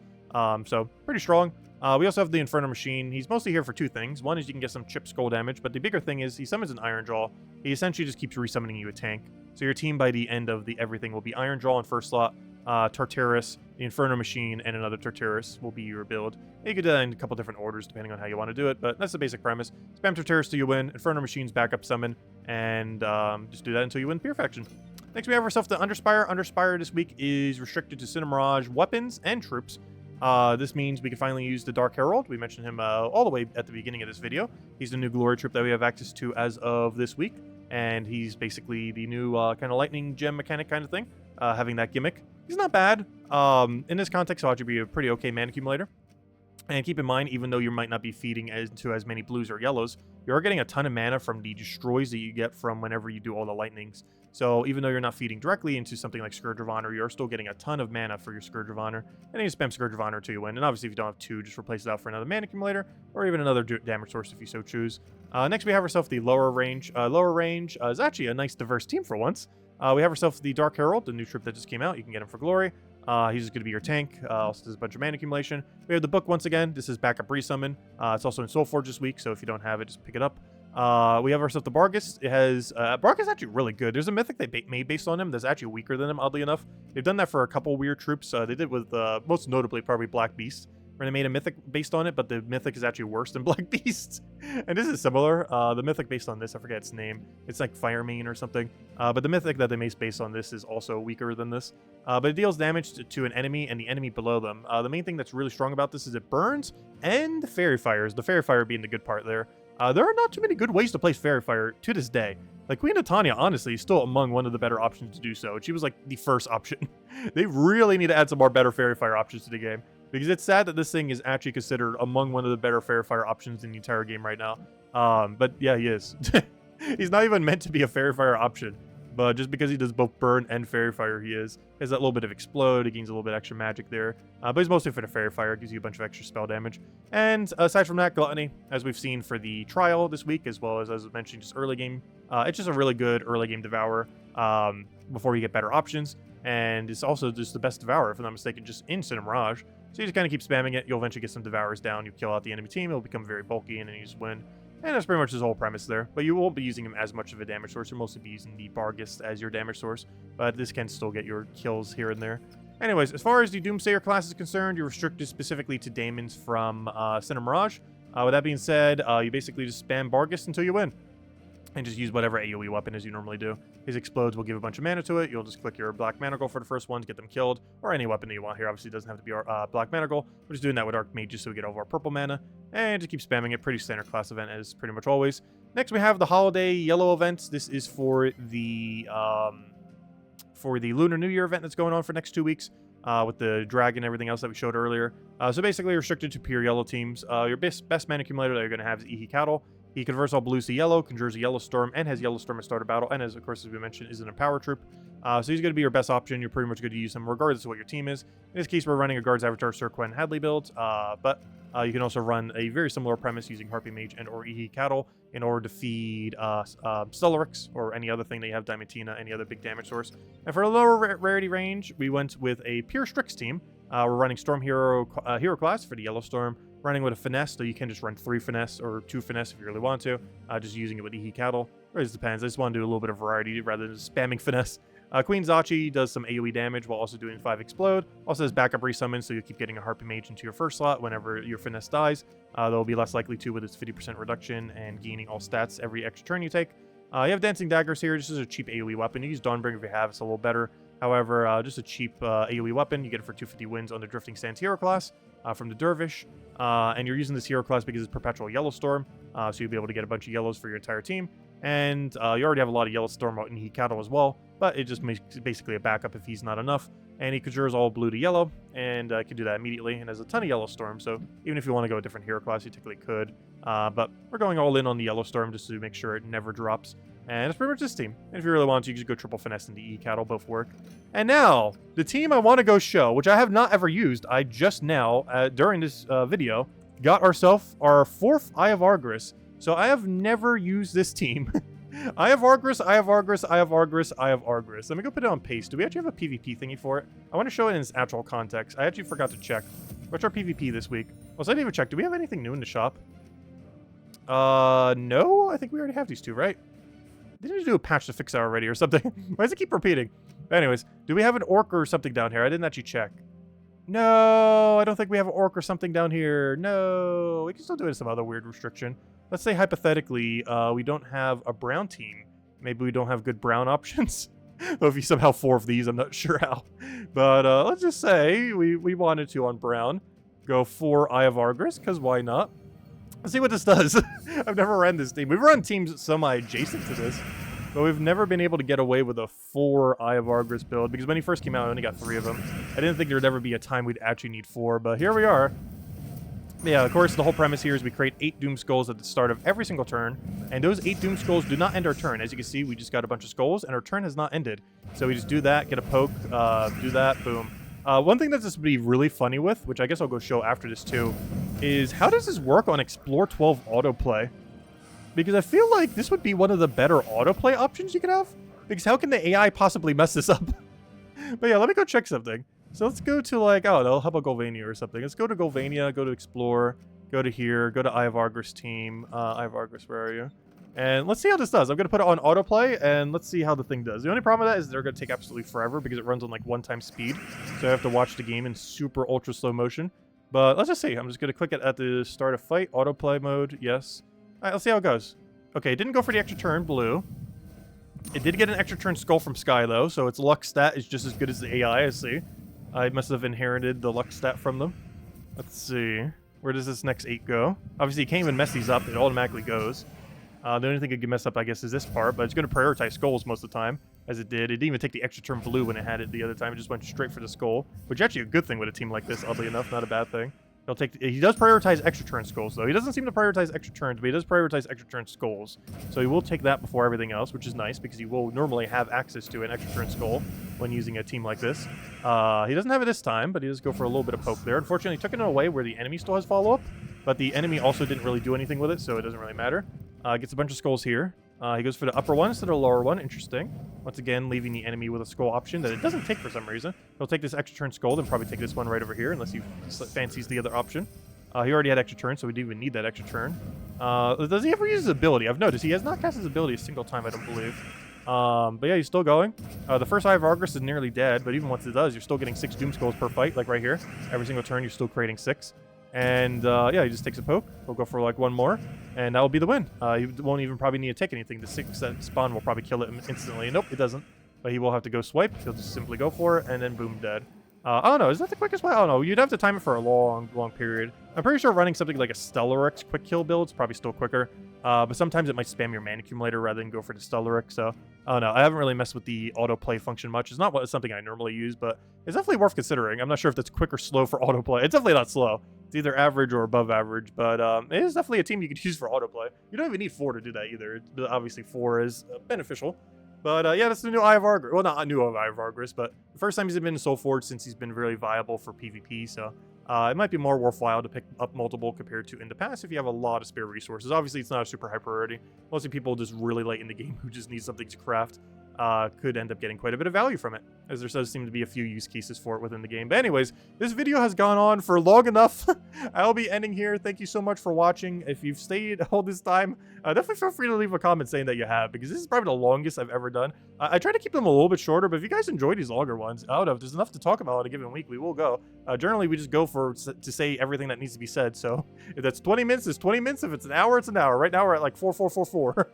So pretty strong. We also have the Inferno Machine. He's mostly here for 2 things. One is you can get some chip skull damage, but the bigger thing is he summons an Iron Jaw. He essentially just keeps resummoning you a tank. So your team by the end of the everything will be Iron Jaw in first slot, Tartarus, the Inferno Machine, and another Tartarus will be your build. You could do that in a couple different orders depending on how you want to do it, but that's the basic premise. Spam Tartarus till you win, Inferno Machine's backup summon, and just do that until you win Purification. Next we have ourselves the Underspire. Underspire this week is restricted to Cinemirage weapons and troops. This means we can finally use the Dark Herald. We mentioned him all the way at the beginning of this video. He's the new glory troop that we have access to as of this week, and he's basically the new kind of lightning gem mechanic kind of thing, having that gimmick. He's not bad. In this context, he'll actually be a pretty okay mana accumulator. And keep in mind, even though you might not be feeding into as many blues or yellows, you are getting a ton of mana from the destroys that you get from whenever you do all the lightnings. So even though you're not feeding directly into something like Scourge of Honor, you're still getting a ton of mana for your Scourge of Honor. And then you spam Scourge of Honor until you win. And obviously if you don't have 2, just replace it out for another mana accumulator, or even another damage source if you so choose. Next we have ourselves the lower range. Lower range is actually a nice diverse team for once. We have ourselves the Dark Herald, the new troop that just came out. You can get him for glory. He's just going to be your tank. Also does a bunch of mana accumulation. We have the book once again. This is backup resummon. It's also in Soulforge this week, so if you don't have it, just pick it up. We have ourselves the Bargus. It has Bargus is actually really good. There's a mythic they made based on him that's actually weaker than him, oddly enough. They've done that for a couple weird troops. They did with most notably probably Black Beast, where they made a mythic based on it, but the mythic is actually worse than Black Beast. And this is similar. The mythic based on this, I forget its name. It's like Firemane or something. But the mythic that they made based on this is also weaker than this. But it deals damage to an enemy and the enemy below them. The main thing that's really strong about this is it burns and Fairy Fires. The Fairy Fire being the good part there. There are not too many good ways to place Fairy Fire to this day. Like, Queen of Tanya, honestly, is still among one of the better options to do so. She was like the first option. They really need to add some more better Fairy Fire options to the game. Because it's sad that this thing is actually considered among one of the better Fairy Fire options in the entire game right now. But yeah, he is. He's not even meant to be a Fairy Fire option. But just because he does both burn and Fairy Fire, he is. He has that little bit of explode. He gains a little bit extra magic there. But he's mostly for the Fairy Fire. It gives you a bunch of extra spell damage. And aside from that, Gluttony, as we've seen for the trial this week, as well as I mentioned, just early game. It's just a really good early game Devourer before you get better options. And it's also just the best Devourer, if I'm not mistaken, just in Cinemirage. So you just kind of keep spamming it. You'll eventually get some Devourers down. You kill out the enemy team. It'll become very bulky, and then you just win. And that's pretty much his whole premise there. But you won't be using him as much of a damage source. You'll mostly be using the Bargus as your damage source. But this can still get your kills here and there. Anyways, as far as the Doomsayer class is concerned, you're restricted specifically to Daemons from Cinemirage. With that being said, you basically just spam Bargus until you win. And just use whatever AoE weapon as you normally do. His explodes will give a bunch of mana to it. You'll just click your Black Manacle for the first ones, get them killed, or any weapon that you want here. Obviously, it doesn't have to be our Black Manacle. We're just doing that with Archmage just so we get all of our purple mana. And just keep spamming it. Pretty standard class event as pretty much always. Next, we have the Holiday Yellow event. This is for the Lunar New Year event that's going on for next 2 weeks. With the dragon and everything else that we showed earlier. So basically, restricted to pure yellow teams. Your best mana accumulator that you're going to have is Ihi Cattle. He converts all blues to yellow, conjures a yellow storm, and has yellow storm at start of battle, and as of course, as we mentioned, is an empower troop. So he's going to be your best option. You're pretty much going to use him regardless of what your team is. In this case, we're running a Guards Avatar, Surquen, Hadley build, but you can also run a very similar premise using Harpy Mage and or Ihi Cattle in order to feed Stellarix or any other thing that you have, Diamantina, any other big damage source. And for a lower rarity range, we went with a pure Strix team. We're running Storm Hero class for the Yellow Storm. running with a finesse, though you can just run 3 finesse or 2 finesse if you really want to, just using it with the cattle. It just depends. I just want to do a little bit of variety rather than just spamming finesse. Queen Zachi does some AoE damage while also doing 5 explode. Also has backup resummon, so you keep getting a Harpy Mage into your first slot whenever your finesse dies. They'll be less likely to with its 50% reduction and gaining all stats every extra turn you take. You have Dancing Daggers here. This is a cheap AoE weapon. You use Dawnbringer if you have, it's a little better. However, just a cheap AoE weapon. You get it for 250 wins on the Drifting Sands hero class from the Dervish. And you're using this hero class because it's Perpetual Yellowstorm, so you'll be able to get a bunch of yellows for your entire team. And you already have a lot of Yellowstorm out in Hikato as well, but it just makes basically a backup if he's not enough. And he conjures all blue to yellow, and can do that immediately, and has a ton of Yellowstorm, so even if you want to go a different hero class, you technically could. But we're going all in on the Yellowstorm just to make sure it never drops. And it's pretty much this team. And if you really want to, you can just go triple finesse and the cattle, both work. And now, the team I want to go show, which I have not ever used, I just now, during this video, got ourselves our 4th Eye of Argus. So I have never used this team. I have Argus, I have Argus, I have Argus, I have Argus. Let me go put it on paste. Do we actually have a PvP thingy for it? I want to show it in its actual context. I actually forgot to check. What's our PvP this week? Well, so I didn't even check. Do we have anything new in the shop? No. I think we already have these two, right? Didn't you do a patch to fix that already or something? Why does it keep repeating? Anyways, do we have an orc or something down here? I didn't actually check. No, I don't think we have an orc or something down here. No, we can still do it in some other weird restriction. Let's say hypothetically, we don't have a brown team. Maybe we don't have good brown options. Though if you somehow 4 of these, I'm not sure how. But let's just say we wanted to on brown go 4 Eye of Argus, because why not? Let's see what this does. I've never ran this team. We've run teams semi-adjacent to this, but we've never been able to get away with a 4 Eye of Argus build, because when he first came out, I only got 3 of them. I didn't think there would ever be a time we'd actually need 4, but here we are. Yeah, of course, the whole premise here is we create 8 Doom Skulls at the start of every single turn, and those 8 Doom Skulls do not end our turn. As you can see, we just got a bunch of skulls, and our turn has not ended. So we just do that, get a poke, do that, boom. One thing that this would be really funny with, which I guess I'll go show after this too, is how does this work on Explore 12 autoplay? Because I feel like this would be one of the better autoplay options you could have. Because how can the AI possibly mess this up? But yeah, let me go check something. So let's go to, like, I don't know, how about Golvania or something? Let's go to Golvania, go to Explore, go to here, go to Eye of Argus team. Eye of Argus, where are you? And let's see how this does. I'm going to put it on autoplay, and let's see how the thing does. The only problem with that is they're going to take absolutely forever because it runs on, like, 1x speed. So I have to watch the game in super ultra slow motion. But let's just see. I'm just going to click it at the start of fight. Autoplay mode, yes. All right, let's see how it goes. Okay, it didn't go for the extra turn, blue. It did get an extra turn skull from Sky, though, so its luck stat is just as good as the AI, I see. I must have inherited the luck stat from them. Let's see. Where does this next 8 go? Obviously, you can't even mess these up. It automatically goes. The only thing it can mess up, I guess, is this part, but it's going to prioritize skulls most of the time, as it did. It didn't even take the extra turn blue when it had it the other time. It just went straight for the skull, which is actually a good thing with a team like this, oddly enough. Not a bad thing. He does prioritize extra turn skulls, though. He doesn't seem to prioritize extra turns, but he does prioritize extra turn skulls. So he will take that before everything else, which is nice, because he will normally have access to an extra turn skull when using a team like this. He doesn't have it this time, but he does go for a little bit of poke there. Unfortunately, he took it away where the enemy still has follow-up, but the enemy also didn't really do anything with it, so it doesn't really matter. Gets a bunch of skulls here. He goes for the upper one instead of the lower one. Interesting. Once again, leaving the enemy with a skull option that it doesn't take for some reason. He'll take this extra turn skull, then probably take this one right over here, unless he fancies the other option. He already had extra turn, so we didn't even need that extra turn. Does he ever use his ability? I've noticed he has not cast his ability a single time, I don't believe. But yeah, he's still going. The first Eye of Argus is nearly dead, but even once it does, you're still getting 6 Doom Skulls per fight, like right here. Every single turn, you're still creating 6. And yeah, he just takes a poke. He'll go for like 1 more, and that will be the win. He won't even probably need to take anything. The 6 that spawn will probably kill it instantly. Nope, it doesn't. But he will have to go swipe. He'll just simply go for it, and then boom, dead. I don't know. Is that the quickest way? I don't know. You'd have to time it for a long period. I'm pretty sure running something like a Stellarix quick kill build is probably still quicker. But sometimes it might spam your mana accumulator rather than go for the Stellarix. So, I don't know. I haven't really messed with the autoplay function much. It's not something I normally use, but it's definitely worth considering. I'm not sure if that's quick or slow for autoplay. It's definitely not slow. It's either average or above average, but it is definitely a team you could use for autoplay. You don't even need 4 to do that either. Obviously, 4 is beneficial. But yeah, that's the new Eye of Argus. Well, not a new Eye of Argus, but the first time he's been in Soul Forge since he's been really viable for PvP. So it might be more worthwhile to pick up multiple compared to in the past if you have a lot of spare resources. Obviously, it's not a super high priority. Mostly people just really late in the game who just need something to craft. could end up getting quite a bit of value from it, as there does seem to be a few use cases for it within the game. But anyways, this video has gone on for long enough. I'll be ending here. Thank you so much for watching. If you've stayed all this time, definitely feel free to leave a comment saying that you have, because this is probably the longest I've ever done. I try to keep them a little bit shorter, but if you guys enjoy these longer ones, I don't know, if there's enough to talk about on a given week, we will go. Generally, we just go to say everything that needs to be said. So if that's 20 minutes, it's 20 minutes. If it's an hour, it's an hour. Right now, we're at like 4444.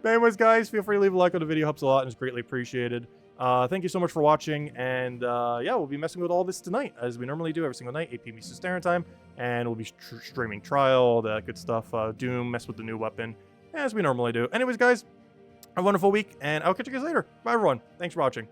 But anyways, guys, feel free to leave a like on the video. Helps a lot and is greatly appreciated. Thank you so much for watching. And yeah, we'll be messing with all this tonight, as we normally do every single night, 8 p.m. Eastern Standard Time. And we'll be streaming Trial, all that good stuff. Doom, mess with the new weapon, as we normally do. Anyways, guys, have a wonderful week, and I'll catch you guys later. Bye, everyone. Thanks for watching.